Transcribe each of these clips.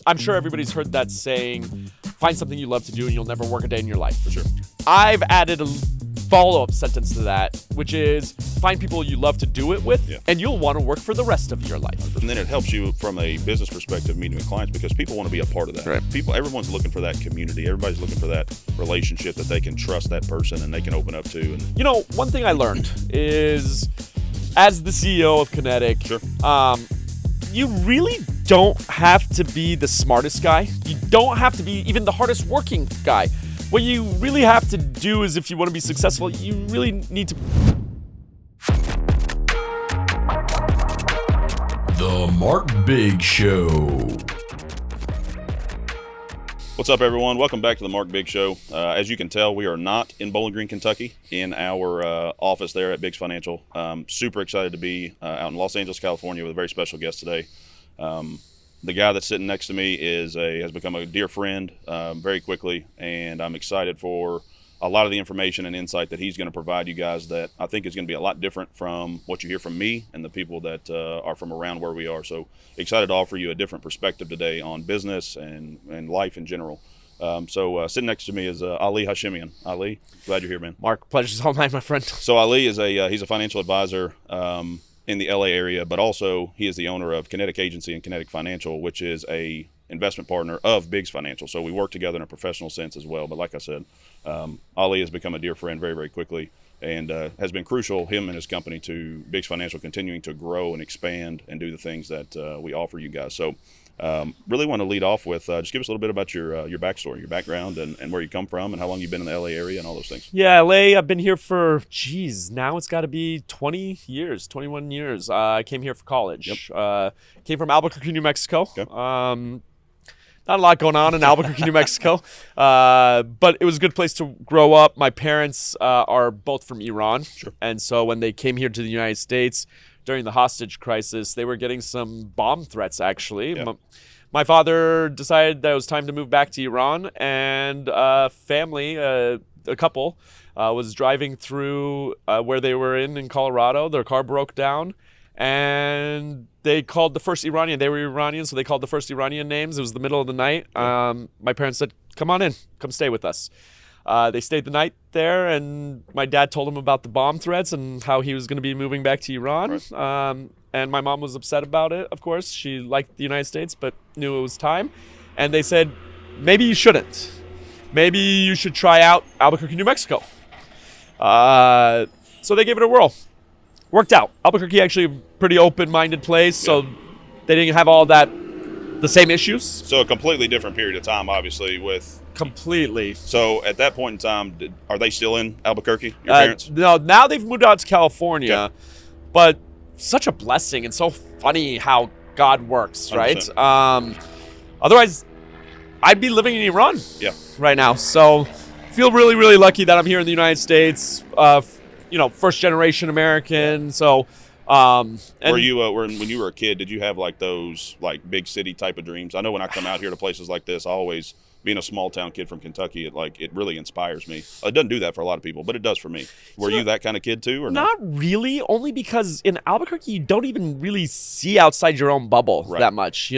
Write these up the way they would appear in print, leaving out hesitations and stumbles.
I'm sure everybody's heard that saying, find something you love to do and you'll never work a day in your life. For sure. I've added a follow-up sentence to that, which is find people you love to do it with, and you'll want to work for the rest of your life. And then it helps you from a business perspective meeting with clients because people want to be a part of that. Right. Everyone's looking for that community. Everybody's looking for that relationship that they can trust that person and they can open up to. And You know, one thing I learned is, as the CEO of Kinetic, Sure. You really don't have to be the smartest guy. You don't have to be even the hardest working guy. What you really have to do is, if you want to be successful, you really need to... The Mark Bigg Show. What's up, everyone? Welcome back to the Mark Bigg Show. As you can tell, we are not in Bowling Green, Kentucky, in our office there at Biggs Financial. Super excited to be out in Los Angeles, California, with a very special guest today. The guy that's sitting next to me has become a dear friend very quickly, and I'm excited for a lot of the information and insight that he's going to provide you guys that I think is going to be a lot different from what you hear from me and the people that are from around where we are. So excited to offer you a different perspective today on business and life in general. So sitting next to me is Ali Hashemian. Ali, glad you're here, man. Mark, pleasure's all mine, my friend. So Ali is he's a financial advisor in the LA area, but also he is the owner of Kinetic Agency and Kinetic Financial, which is a investment partner of Biggs Financial. So we work together in a professional sense as well. But like I said, Ali has become a dear friend very, very quickly and has been crucial, him and his company, to Biggs Financial continuing to grow and expand and do the things that we offer you guys. So really want to lead off with just give us a little bit about your backstory, your background, and where you come from and how long you've been in the LA area and all those things. Yeah, LA, I've been here for, now it's got to be 20 years, 21 years. I came here for college. Yep. Came from Albuquerque, New Mexico. Okay. Not a lot going on in Albuquerque, New Mexico, but it was a good place to grow up. My parents are both from Iran, Sure. And so when they came here to the United States during the hostage crisis, they were getting some bomb threats, actually. Yeah. My father decided that it was time to move back to Iran, and a couple, was driving through where they were in Colorado. Their car broke down, and they called the first Iranian. They were Iranian, so they called the first Iranian names. It was the middle of the night. My parents said, come on in, come stay with us. They stayed the night there, and my dad told them about the bomb threats and how he was going to be moving back to Iran. Right. And my mom was upset about it, of course. She liked the United States, but knew it was time. And they said, maybe you shouldn't. Maybe you should try out Albuquerque, New Mexico. So they gave it a whirl. Worked out. Albuquerque actually a pretty open-minded place, so they didn't have all the same issues. So a completely different period of time, obviously, with... Completely. So at that point in time, are they still in Albuquerque, your parents? No, now they've moved out to California, Okay. but such a blessing and so funny how God works, right? 100%. Otherwise, I'd be living in Iran Yeah. right now. So feel really, really lucky that I'm here in the United States. First generation American. So, and Were you when you were a kid? Did you have like those like big city type of dreams? I know when I come out here to places like this, I always, being a small town kid from Kentucky, it really inspires me. It doesn't do that for a lot of people, but it does for me. Were you that kind of kid too, or not really? Only because in Albuquerque you don't even really see outside your own bubble that much.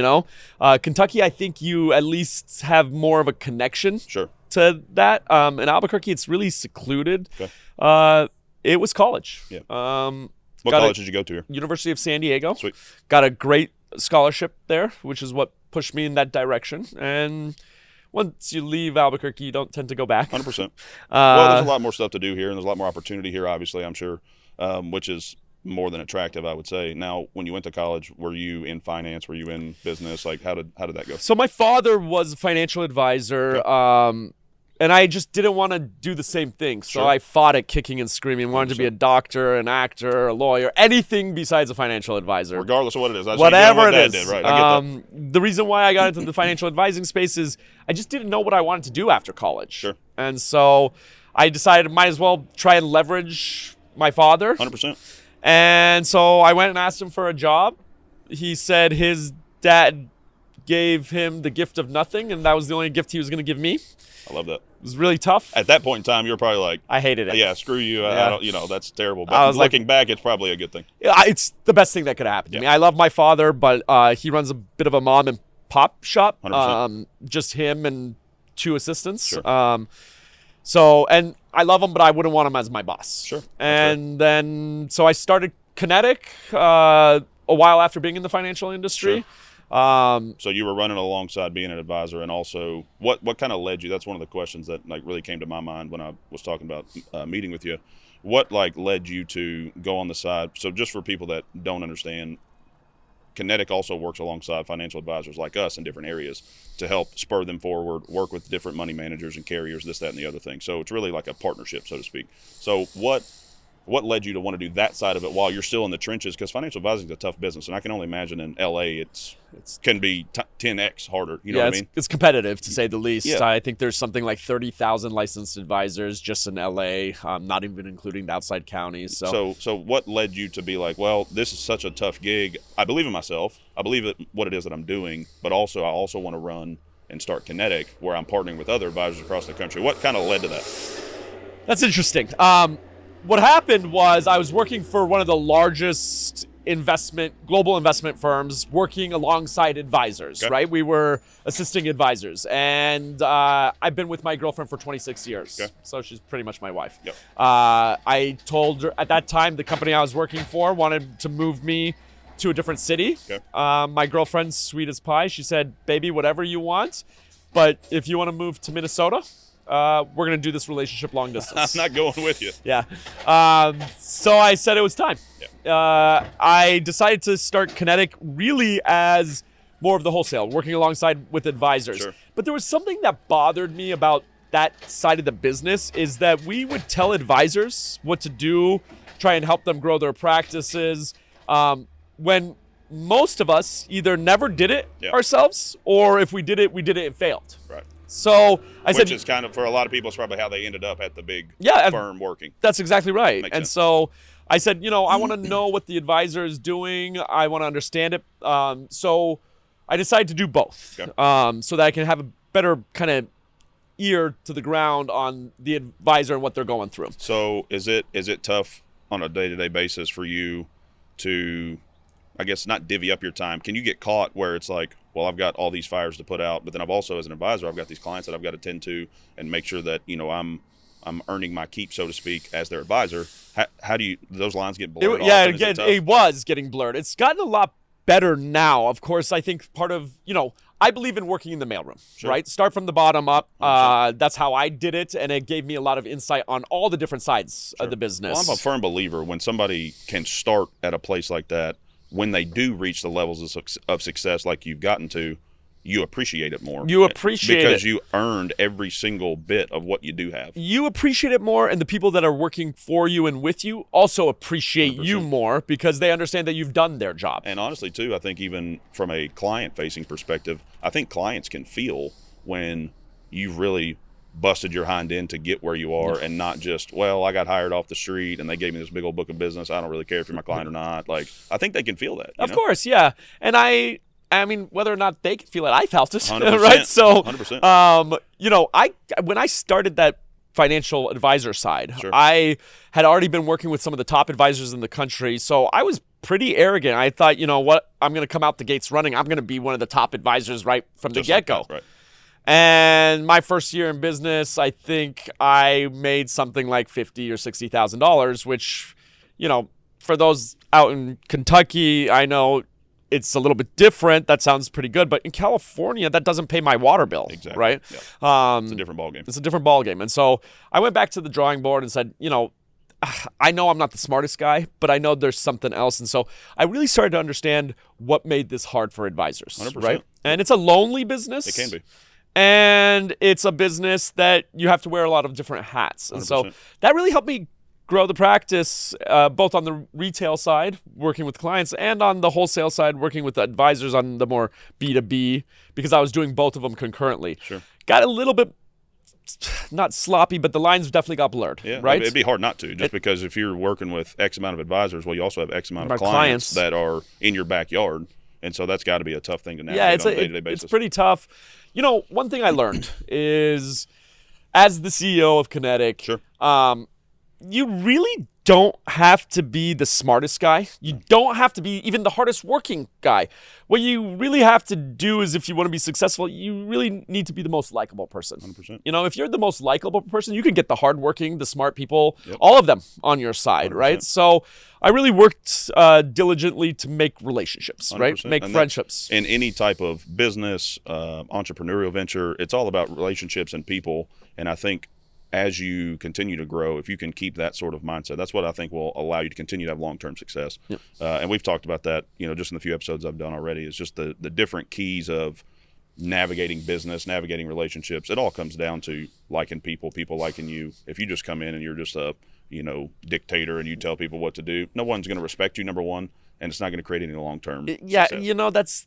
Kentucky, I think you at least have more of a connection. Sure. To that. In Albuquerque, it's really secluded. Okay. It was college. Yeah. What college did you go to here? University of San Diego. Sweet. Got a great scholarship there, which is what pushed me in that direction. And once you leave Albuquerque, you don't tend to go back. 100%. Well, there's a lot more stuff to do here, and there's a lot more opportunity here, obviously, I'm sure, which is more than attractive, I would say. Now, when you went to college, were you in finance? Were you in business? Like, how did that go? So my father was a financial advisor. Okay. And I just didn't want to do the same thing. So Sure. I fought it kicking and screaming. Wanted to be a doctor, an actor, a lawyer, anything besides a financial advisor. Regardless of what it is. That's Whatever what it is. Dad did, right? I get that. The reason why I got into the financial advising space is I just didn't know what I wanted to do after college. Sure. And so I decided might as well try and leverage my father. 100%. And so I went and asked him for a job. He said his dad gave him the gift of nothing, and that was the only gift he was going to give me. I love that. It was really tough. At that point in time, you were probably like, I hated it. yeah, screw you. Yeah. I don't, that's terrible. I But was like- looking back, it's probably a good thing. It's the best thing that could happen to me. Yeah. I love my father, but he runs a bit of a mom and pop shop. 100%. Just him and 2 assistants. Sure. So, and I love him, but I wouldn't want him as my boss. Sure. And then, so I started Kinetic a while after being in the financial industry. So you were running alongside being an advisor, and also what kind of led you? That's one of the questions that like really came to my mind when I was talking about meeting with you. What like led you to go on the side? So just for people that don't understand, Kinetic also works alongside financial advisors like us in different areas to help spur them forward, work with different money managers and carriers, this, that, and the other thing. So it's really like a partnership, so to speak. So what led you to want to do that side of it while you're still in the trenches? Because financial advising is a tough business, and I can only imagine in LA it can be 10x harder. You know what I mean? It's competitive to say the least. Yeah. I think there's something like 30,000 licensed advisors just in LA, not even including the outside counties. So what led you to be like, well, this is such a tough gig. I believe in myself. I believe in what it is that I'm doing, but I also want to run and start Kinetic, where I'm partnering with other advisors across the country. What kind of led to that? That's interesting. What happened was I was working for one of the largest global investment firms, working alongside advisors, Okay. right? We were assisting advisors. And I've been with my girlfriend for 26 years. Okay. So she's pretty much my wife. Yep. I told her at that time the company I was working for wanted to move me to a different city. Okay. My girlfriend's sweet as pie. She said, baby, whatever you want. But if you want to move to Minnesota, we're going to do this relationship long distance. I'm not going with you. Yeah. So I said it was time. Yeah. I decided to start Kinetic really as more of the wholesale, working alongside with advisors. Sure. But there was something that bothered me about that side of the business is that we would tell advisors what to do, try and help them grow their practices, when most of us either never did it Yeah. ourselves, or if we did it and failed. Right. So I said, Which is kind of, for a lot of people, it's probably how they ended up at the big Yeah, firm working. that's exactly right. Makes And sense. so I said, I want to know what the advisor is doing. I want to understand it. So I decided to do both, Okay. so that I can have a better kind of ear to the ground on the advisor and what they're going through. So is it tough on a day-to-day basis for you to, I guess, not divvy up your time? Can you get caught where it's like, well, I've got all these fires to put out, but then I've also, as an advisor, I've got these clients that I've got to tend to and make sure that, I'm earning my keep, so to speak, as their advisor. How do those lines get blurred off? And is it tough? It was getting blurred. It's gotten a lot better now. Of course, I think part of, I believe in working in the mailroom, Sure. right? Start from the bottom up. 100%. That's how I did it, and it gave me a lot of insight on all the different sides of the business. Well, I'm a firm believer when somebody can start at a place like that, when they do reach the levels of success like you've gotten to, you appreciate it more. You appreciate it. because you earned every single bit of what you do have. You appreciate it more, and the people that are working for you and with you also appreciate 100%. you more because they understand that you've done their job. And honestly, too, I think even from a client-facing perspective, I think clients can feel when you've really busted your hind end to get where you are, and not just, well, I got hired off the street and they gave me this big old book of business. I don't really care if you're my client or not. Like, I think they can feel that. Of course, yeah. And I mean, whether or not they can feel it, I felt it, 100%, right? So, 100%. when I started that financial advisor side, Sure. I had already been working with some of the top advisors in the country. So I was pretty arrogant. I thought, what, I'm going to come out the gates running. I'm going to be one of the top advisors right from the Just like get-go. that, right. And my first year in business, I think I made something like $50,000 or $60,000, which, for those out in Kentucky, I know it's a little bit different. That sounds pretty good, but in California, that doesn't pay my water bill, Exactly. right? Yeah. It's a different ballgame. It's a different ballgame. And so I went back to the drawing board and said, I know I'm not the smartest guy, but I know there's something else. And so I really started to understand what made this hard for advisors, 100%. right? And it's a lonely business. It can be. And it's a business that you have to wear a lot of different hats. And so 100%. that really helped me grow the practice, both on the retail side, working with clients, and on the wholesale side, working with advisors on the more B2B, because I was doing both of them concurrently. Sure. Got a little bit, not sloppy, but the lines definitely got blurred, Yeah, right? it'd be hard not to, just because if you're working with X amount of advisors, well, you also have X amount of My clients clients. that are in your backyard, and so that's got to be a tough thing to navigate on a day-to-day basis. It's pretty tough. One thing I learned is, as the CEO of Kinetic, Sure. you really don't have to be the smartest guy. You don't have to be even the hardest working guy. What you really have to do is, if you want to be successful, you really need to be the most likable person. 100%. You know, if you're the most likable person, you can get the hardworking, the smart people, all of them on your side, 100%. right? So I really worked diligently to make relationships, right? 100%. Make And friendships. In any type of business, entrepreneurial venture, it's all about relationships and people. And I think as you continue to grow, if you can keep that sort of mindset, that's what I think will allow you to continue to have long-term success. Yep. And we've talked about that, just in the few episodes I've done already, is just the different keys of navigating business, navigating relationships. It all comes down to liking people liking you. If you just come in and you're just a, dictator and you tell people what to do, no one's going to respect you, number one, and it's not going to create any long-term success.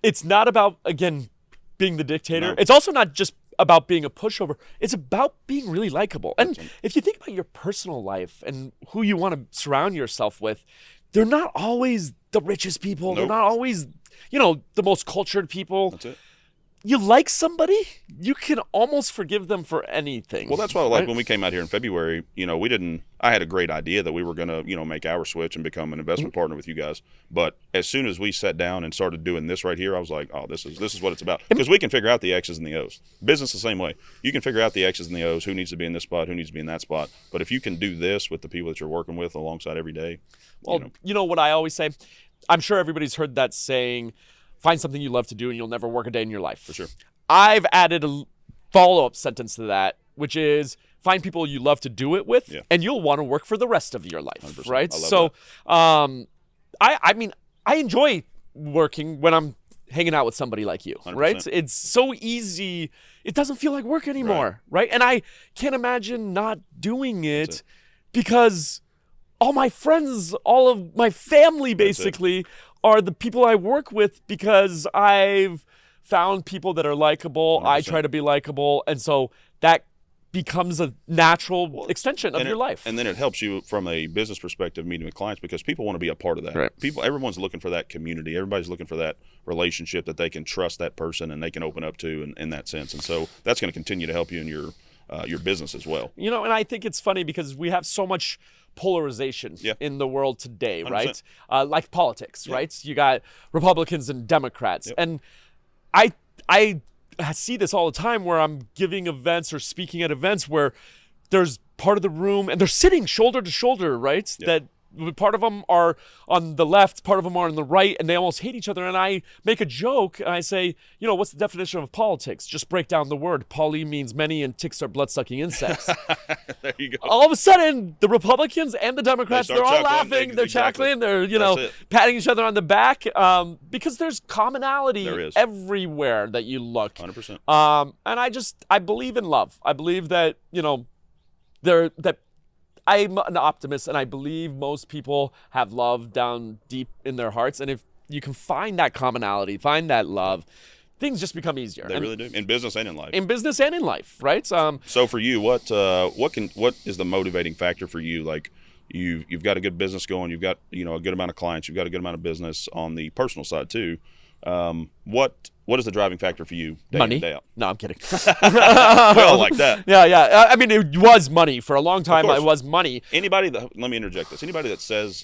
It's not about, again, being the dictator. No. It's also not just about being a pushover. It's about being really likable. And if you think about your personal life and who you want to surround yourself with, they're not always the richest people. Nope. They're not always, the most cultured people. That's it. You like somebody, you can almost forgive them for anything. Well, that's why, when we came out here in February, I had a great idea that we were going to, make our switch and become an investment partner with you guys. But as soon as we sat down and started doing this right here, I was like, oh, this is what it's about. Because we can figure out the X's and the O's. Business the same way. You can figure out the X's and the O's, who needs to be in this spot, who needs to be in that spot. But if you can do this with the people that you're working with alongside every day. Well, you know what I always say? I'm sure everybody's heard that saying, find something you love to do and you'll never work a day in your life. For sure. I've added a follow-up sentence to that, which is find people you love to do it with, and you'll want to work for the rest of your life, 100%. right? I love So, that. I enjoy working when I'm hanging out with somebody like you, 100%. right? It's so easy. It doesn't feel like work anymore, right? And I can't imagine not doing it because all my friends, all of my family basically are the people I work with because I've found people that are likable. 100%. I try to be likable. And so that becomes a natural extension of your life. And then it helps you from a business perspective meeting with clients because people want to be a part of that. Right. Everyone's looking for that community. Everybody's looking for that relationship that they can trust that person and they can open up to in that sense. And so that's going to continue to help you in your business as well. And I think it's funny because we have so much polarization in the world today, 100%. right? Like politics, right? You got Republicans and Democrats. Yep. And I see this all the time where I'm giving events or speaking at events where there's part of the room and they're sitting shoulder to shoulder, right? Yep. That part of them are on the left, part of them are on the right, and they almost hate each other. And I make a joke and I say, what's the definition of politics? Just break down the word. Poly means many and ticks are blood-sucking insects. There you go. All of a sudden, the Republicans and the Democrats, They they're start all chuckling. laughing, they're Exactly. chuckling, they're, That's it. patting each other on the back because there's commonality There is. everywhere that you look. 100%. And I believe in love. I believe that, that I'm an optimist and I believe most people have love down deep in their hearts. And if you can find that commonality, find that love, things just become easier. They really do. In business and in life. In business and in life, right? So for you, what is the motivating factor for you? Like you've got a good business going, you've got a good amount of clients, you've got a good amount of business on the personal side too. What is the driving factor for you day Money. in, day out? No, I'm kidding. We all like that. Yeah. I mean, it was money for a long time. course. It was money. Let me interject this. Anybody that says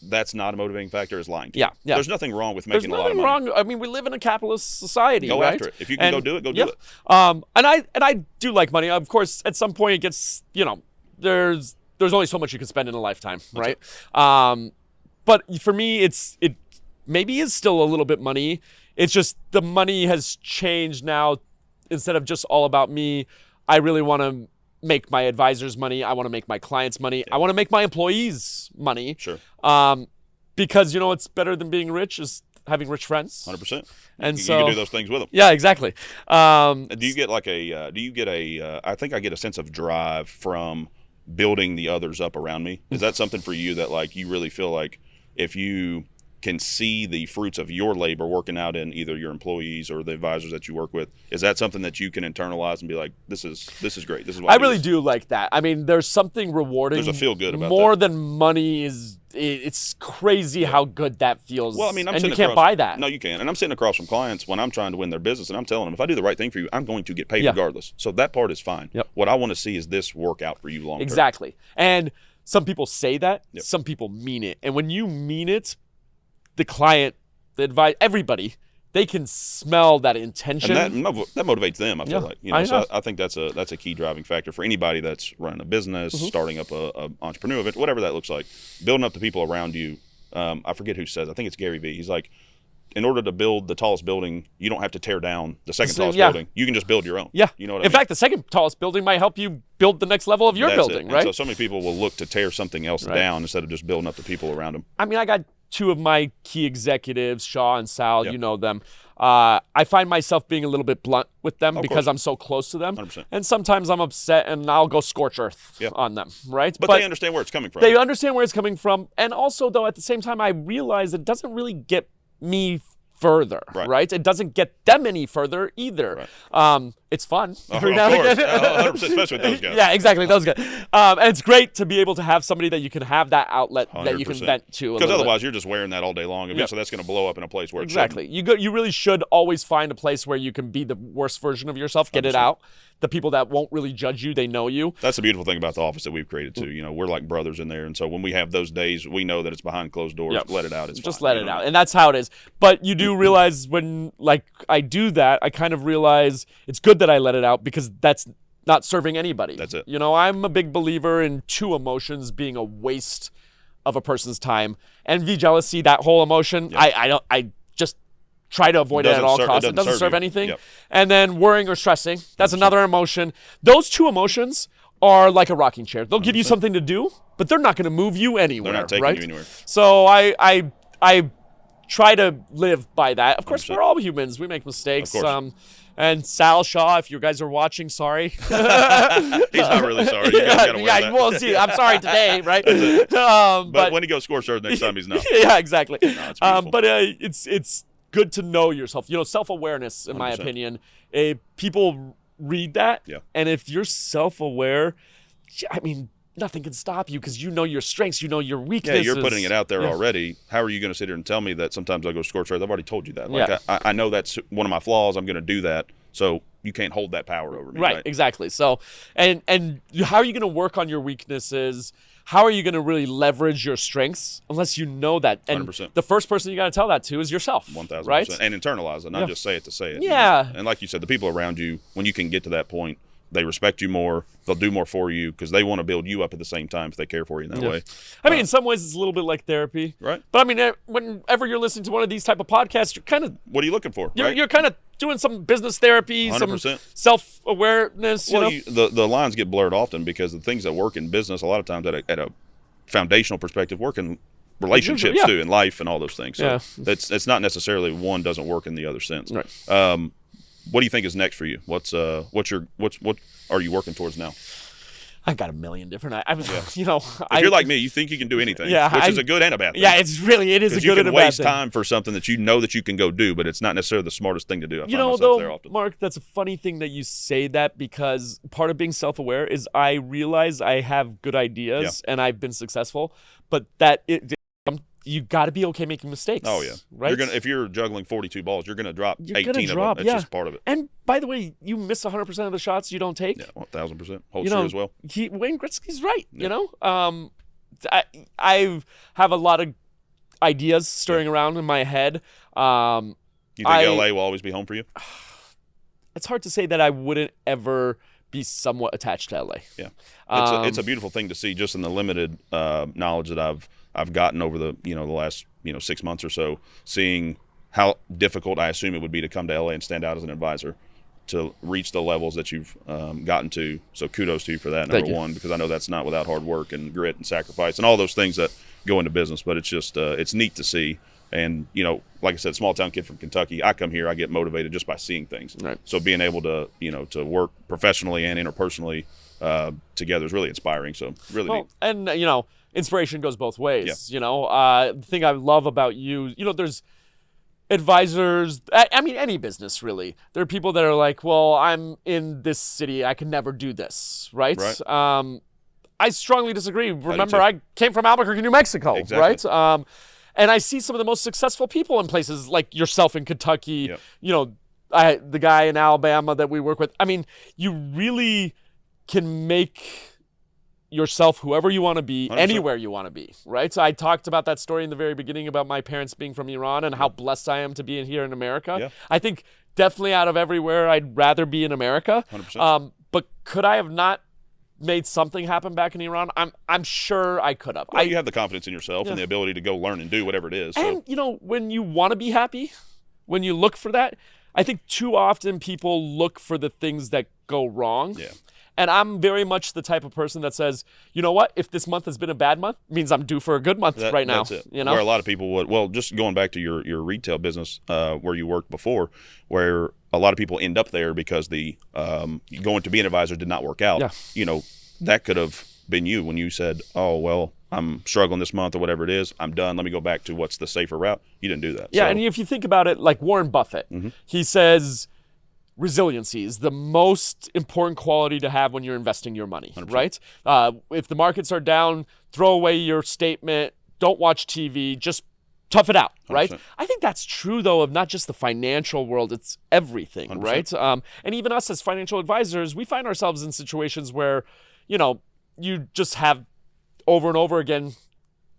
that's not a motivating factor is lying to you. Yeah. There's nothing wrong with There's making a lot of nothing money. wrong. I mean, we live in a capitalist society. Go right? after it. If you can go do it, go do it. And I do like money. Of course, at some point it gets, there's only so much you can spend in a lifetime, right? But for me, it maybe is still a little bit money. It's just the money has changed now. Instead of just all about me, I really want to make my advisors money. I want to make my clients money. I want to make my employees money. Sure. Because it's better than being rich is having rich friends. 100%. And you so can do those things with them. Yeah, exactly. Do you get I think I get a sense of drive from building the others up around me. Is that something for you that like you really feel like if you can see the fruits of your labor working out in either your employees or the advisors that you work with, is that something that you can internalize and be like, this is great. This is what I really do like that. I mean, there's something rewarding. There's a feel good about more that. than money is. It's crazy how good that feels. Well, I mean, and you can't buy that. No, you can't. And I'm sitting across from clients when I'm trying to win their business, and I'm telling them, if I do the right thing for you, I'm going to get paid regardless. So that part is fine. Yep. What I want to see is this work out for you long term. Exactly. And some people say that, Yep. some people mean it. And when you mean it, the client, the advice, everybody, they can smell that intention. And that motivates them. I feel like, I so know. I think that's a key driving factor for anybody that's running a business, Mm-hmm. starting up a entrepreneur event, whatever that looks like. Building up the people around you. I forget who says. I think it's Gary Vee. He's like, in order to build the tallest building, you don't have to tear down the second tallest building. You can just build your own. Yeah. You know what I In mean? fact, the second tallest building might help you build the next level of your That's building, it. right? And so many people will look to tear something else down instead of just building up the people around them. I mean, I got two of my key executives, Shaw and Sal, Yep. you know them. I find myself being a little bit blunt with them because course. I'm so close to them. 100%. And sometimes I'm upset and I'll go scorch earth Yep. on them, right? But they understand where it's coming from. They understand where it's coming from. And also, though, at the same time, I realize it doesn't really get me further, right? It doesn't get them any further either. It's fun. Every now of and course. again. 100%, especially with those guys. Yeah, exactly. Those guys. And it's great to be able to have somebody that you can have that outlet that you can 100%. vent to. Because otherwise, you're just wearing that all day long. Eventually, that's going to blow up in a place where it shouldn't. Exactly. You really should always find a place where you can be the worst version of yourself, get it out. The people that won't really judge you, they know you. That's the beautiful thing about the office that we've created too. We're like brothers in there, and so when we have those days, we know that it's behind closed doors. Yep. Let it out. It's Just fine. let it out. And that's how it is. But you do realize when, like, I do that, I kind of realize it's good that I let it out because that's not serving anybody. That's it. I'm a big believer in two emotions being a waste of a person's time. Envy, jealousy, that whole emotion, I just try to avoid it at all costs. It doesn't serve you. anything. Yep. And then worrying or stressing, that's another emotion. Those two emotions are like a rocking chair. They'll give you something to do, but they're not going to move you anywhere. They're not taking right? you anywhere. So I try to live by that. Of course, 100%. we're all humans. We make mistakes. Of course. And Sal Shaw, if you guys are watching, sorry. He's not really sorry. You guys got to wear that. Well, see, I'm sorry today, right? But when he goes score serve next time, he's not. Yeah, exactly. it's beautiful. But it's good to know yourself. Self-awareness, in my 100%. opinion. People read that, and if you're self-aware, I mean, nothing can stop you because you know your strengths, you know your weaknesses. Yeah, you're putting it out there already. How are you going to sit here and tell me that sometimes I go scorch earth? I've already told you that. Like I know that's one of my flaws. I'm going to do that. So you can't hold that power over me. Right, exactly. So, and how are you going to work on your weaknesses? How are you going to really leverage your strengths unless you know that? And 100%. the first person you got to tell that to is yourself. 1,000%. Right? And internalize it, not just say it to say it. Yeah. And like you said, the people around you, when you can get to that point, they respect you more. They'll do more for you because they want to build you up at the same time if they care for you in that way. I mean, in some ways, it's a little bit like therapy. Right. But I mean, whenever you're listening to one of these type of podcasts, you're kind of What are you looking for? Right? you're kind of doing some business therapy, 100%. some self-awareness. Well, the lines get blurred often because the things that work in business, a lot of times at a foundational perspective, work in relationships too, in life and all those things. So it's not necessarily one doesn't work in the other sense. Right. What do you think is next for you? What are you working towards now? I got a million different. If you're like me, you think you can do anything, which is a good and a bad thing. Yeah, it is a good and a bad thing. You can waste time for something that you know that you can go do, but it's not necessarily the smartest thing to do. I find myself there often. Mark, that's a funny thing that you say that because part of being self-aware is I realize I have good ideas and I've been successful, but you got to be okay making mistakes. Oh yeah, right. If you're juggling 42 balls, you're going to drop 18 of them. That's just part of it. And by the way, you miss 100% of the shots you don't take. Yeah, 1,000%. Holds true as well. Wayne Gretzky's right. I have a lot of ideas stirring around in my head. You think LA will always be home for you? It's hard to say that I wouldn't ever be somewhat attached to LA. Yeah, it's a beautiful thing to see just in the limited knowledge that I've gotten over the the last 6 months or so, seeing how difficult I assume it would be to come to LA and stand out as an advisor to reach the levels that you've gotten to. So kudos to you for that, number one, because I know that's not without hard work and grit and sacrifice and all those things that go into business. But it's just it's neat to see. And like I said, small town kid from Kentucky, I come here, I get motivated just by seeing things. Right. So being able to to work professionally and interpersonally together is really inspiring. So really neat. And inspiration goes both ways. The thing I love about you, there's advisors. I mean, any business really. There are people that are like, well, I'm in this city, I can never do this, right? I strongly disagree. Remember, I came from Albuquerque, New Mexico, right? And I see some of the most successful people in places like yourself in Kentucky. The guy in Alabama that we work with. I mean, you really can make yourself whoever you want to be, 100%. anywhere you want to be, right? So I talked about that story in the very beginning about my parents being from Iran and how blessed I am to be in here in America. Yeah. I think definitely out of everywhere, I'd rather be in America. 100%. But could I have not made something happen back in Iran? I'm sure I could have. Well, you have the confidence in yourself and the ability to go learn and do whatever it is. So. And, when you want to be happy, when you look for that, I think too often people look for the things that go wrong. Yeah. And I'm very much the type of person that says, you know what? If this month has been a bad month, it means I'm due for a good month right now. That's it. You know? Where a lot of people would, well, just going back to your retail business where you worked before, where a lot of people end up there because the going to be an advisor did not work out. Yeah. That could have been you when you said, oh, well, I'm struggling this month or whatever it is. I'm done. Let me go back to what's the safer route. You didn't do that. Yeah, So, and if you think about it, like Warren Buffett, he says resiliency is the most important quality to have when you're investing your money, 100%. right? If the markets are down, throw away your statement, don't watch TV, just tough it out, right? 100%. I think that's true, though, of not just the financial world, it's everything, 100%. right? And even us as financial advisors, we find ourselves in situations where, you just have over and over again,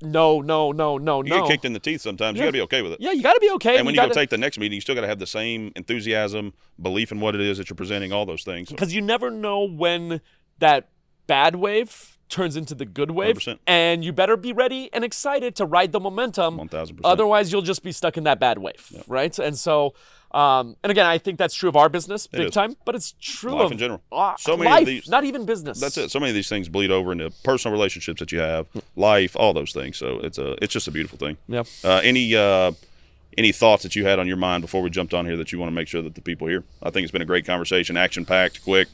no. You get kicked in the teeth sometimes. You got to be okay with it. Yeah, you got to be okay. And when you go take the next meeting, you still got to have the same enthusiasm, belief in what it is that you're presenting, all those things. Because you never know when that bad wave turns into the good wave. 100%. And you better be ready and excited to ride the momentum. 1,000%. Otherwise, you'll just be stuck in that bad wave, right? And so, and again, I think that's true of our business big is. time, but it's true Life of in general. So many life, of these, not even business. That's it. So many of these things bleed over into personal relationships that you have, life, all those things. So it's just a beautiful thing. Yeah. Any thoughts that you had on your mind before we jumped on here that you want to make sure that the people hear? I think it's been a great conversation, action-packed, quick,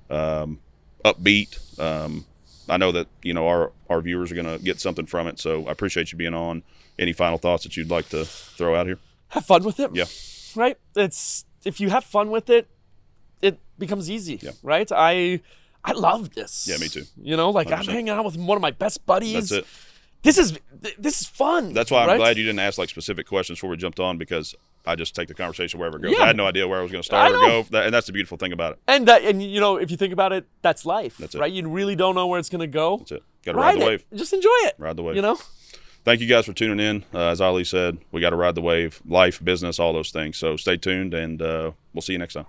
upbeat. I know that our viewers are going to get something from it, so I appreciate you being on. Any final thoughts that you'd like to throw out here? Have fun with it. Yeah. Right? If you have fun with it, it becomes easy. Yeah. Right? I love this. Yeah, me too. Like 100%. I'm hanging out with one of my best buddies. That's it. This is fun. That's why I'm right? glad you didn't ask like specific questions before we jumped on, because I just take the conversation wherever it goes. Yeah. I had no idea where I was going to start I or know. go, and that's the beautiful thing about it. And if you think about it, that's life. That's it. Right? You really don't know where it's going to go. That's it. Got to ride the wave. Just enjoy it. Ride the wave. Thank Thank you guys for tuning in. As Ali said, we got to ride the wave, life, business, all those things. So stay tuned, and we'll see you next time.